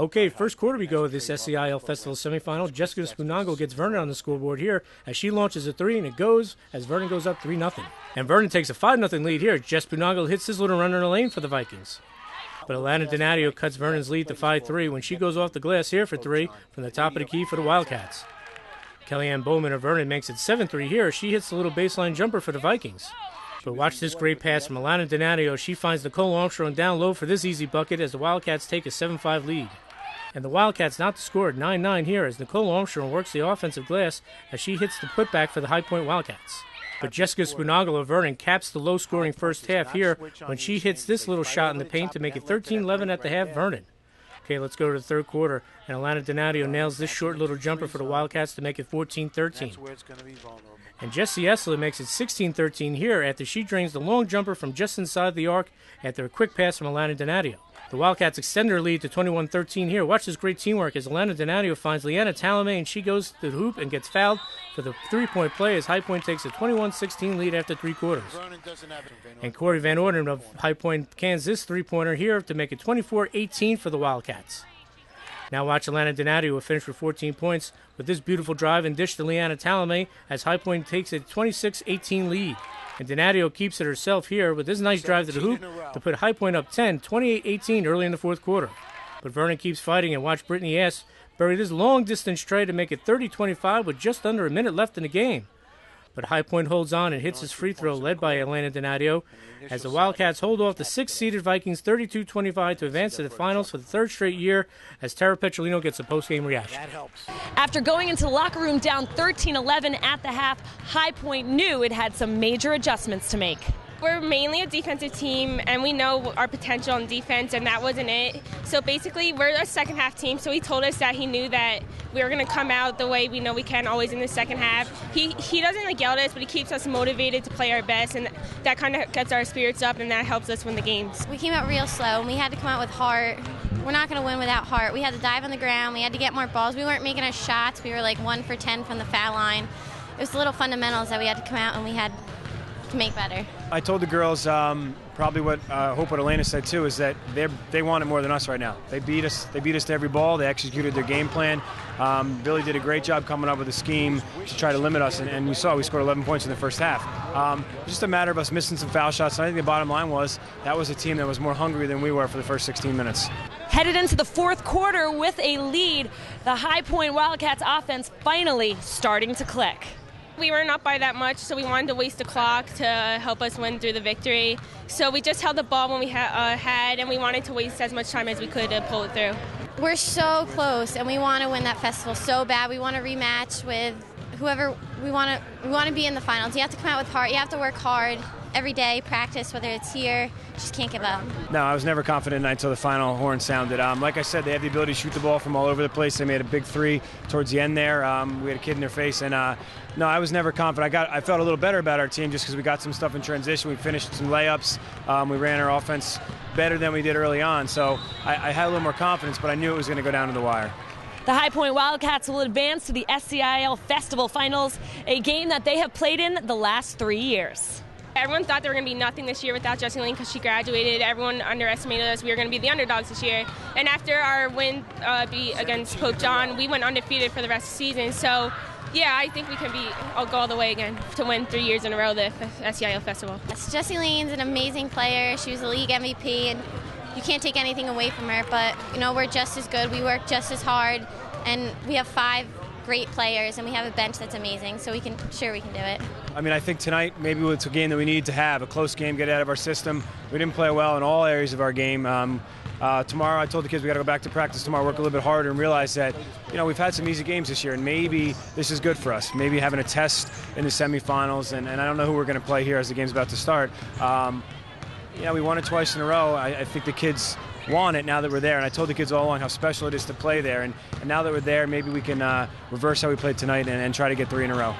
Okay, first quarter we go with this SCIL Festival semifinal. Jessica Spunongo gets Vernon on the scoreboard here as she launches a three, and it goes as Vernon goes up 3-0. And Vernon takes a 5-0 lead here. Jess Spunongo hits this little runner in the lane for the Vikings. But Alana Donadio cuts Vernon's lead to 5-3 when she goes off the glass here for three from the top of the key for the Wildcats. Kellyanne Bowman of Vernon makes it 7-3 here. She hits the little baseline jumper for the Vikings. But watch this great pass from Alana Donadio. She finds Nicole Armstrong down low for this easy bucket as the Wildcats take a 7-5 lead. And the Wildcats not to score at 9-9 here as Nicole Armstrong works the offensive glass as she hits the putback for the High Point Wildcats. But Jessica Spunongo of Vernon caps the low-scoring first half here when she hits this little shot in the paint to make it 13-11 at the half. Vernon. Okay, let's go to the third quarter, and Alana Donadio nails this short little jumper for the Wildcats to make it 14-13. And Jessie Essler makes it 16-13 here after she drains the long jumper from just inside the arc after a quick pass from Alana Donadio. The Wildcats extend their lead to 21-13 here. Watch this great teamwork as Alana Donadio finds Leanna Talamay, and she goes to the hoop and gets fouled for the three-point play as High Point takes a 21-16 lead after three quarters. And Corey Van Orden of High Point cans this three-pointer here to make it 24-18 for the Wildcats. Now watch Alana Donadio who finished with 14 points with this beautiful drive and dish to Leanna Talamay as High Point takes a 26-18 lead. And Donadio keeps it herself here with this nice drive to the hoop to put High Point up 10, 28-18 early in the fourth quarter. But Vernon keeps fighting, and watch Brittany S. bury this long-distance try to make it 30-25 with just under a minute left in the game. But High Point holds on and hits his free throw led by Alana Donadio as the Wildcats hold off the sixth-seeded Vikings 32-25 to advance to the finals for the third straight year as Tara Petrolino gets a post-game reaction. After going into the locker room down 13-11 at the half, High Point knew it had some major adjustments to make. We're mainly a defensive team, and we know our potential on defense, and that wasn't it. So basically, we're a second-half team, so he told us that he knew that we were going to come out the way we know we can always in the second half. He doesn't yell at us, but he keeps us motivated to play our best, and that kind of gets our spirits up, and that helps us win the games. We came out real slow, and we had to come out with heart. We're not going to win without heart. We had to dive on the ground. We had to get more balls. We weren't making our shots. We were like 1 for 10 from the foul line. It was the little fundamentals that we had to come out, and we had to make better. I told the girls probably what Hope what Elena said too is that they want it more than us right now. They beat us to every ball. They executed their game plan. Billy did a great job coming up with a scheme to try to limit us, and you saw we scored 11 points in the first half. Just a matter of us missing some foul shots, and I think the bottom line was that was a team that was more hungry than we were for the first 16 minutes. Headed into the fourth quarter with a lead, the High Point Wildcats offense finally starting to click. We weren't up by that much, so we wanted to waste the clock to help us win through the victory. So we just held the ball when we had, and we wanted to waste as much time as we could to pull it through. We're so close, and we want to win that festival so bad. We want to rematch with whoever we want to be in the finals. You have to come out with heart. You have to work hard every day, practice, whether it's here. Just can't give up. No, I was never confident until the final horn sounded. Like I said, they have the ability to shoot the ball from all over the place. They made a big three towards the end there. We had a kid in their face, and no, I was never confident. I felt a little better about our team just because we got some stuff in transition. We finished some layups. We ran our offense better than we did early on. So I had a little more confidence, but I knew it was going to go down to the wire. The High Point Wildcats will advance to the SCIL Festival Finals, a game that they have played in the last 3 years. Everyone thought there were going to be nothing this year without Jessie Lane because she graduated. Everyone underestimated us. We were going to be the underdogs this year. And after our win against Pope John, we went undefeated for the rest of the season. So, yeah, I think we can go all the way again to win 3 years in a row the SCIL Festival. Jessie Lane's an amazing player. She was a league MVP, and you can't take anything away from her. But, you know, we're just as good. We work just as hard, and we have 5 great players, and we have a bench that's amazing, so we can do it. I mean, I think tonight maybe it's a game that we needed to have, a close game, get it out of our system. We didn't play well in all areas of our game. Tomorrow I told the kids we got to go back to practice tomorrow, work a little bit harder, and realize that, you know, we've had some easy games this year, and maybe this is good for us. Maybe having a test in the semifinals, and I don't know who we're going to play here as the game's about to start. Yeah, we won it twice in a row. I think the kids want it now that we're there, and I told the kids all along how special it is to play there, and now that we're there, maybe we can reverse how we played tonight and try to get 3 in a row.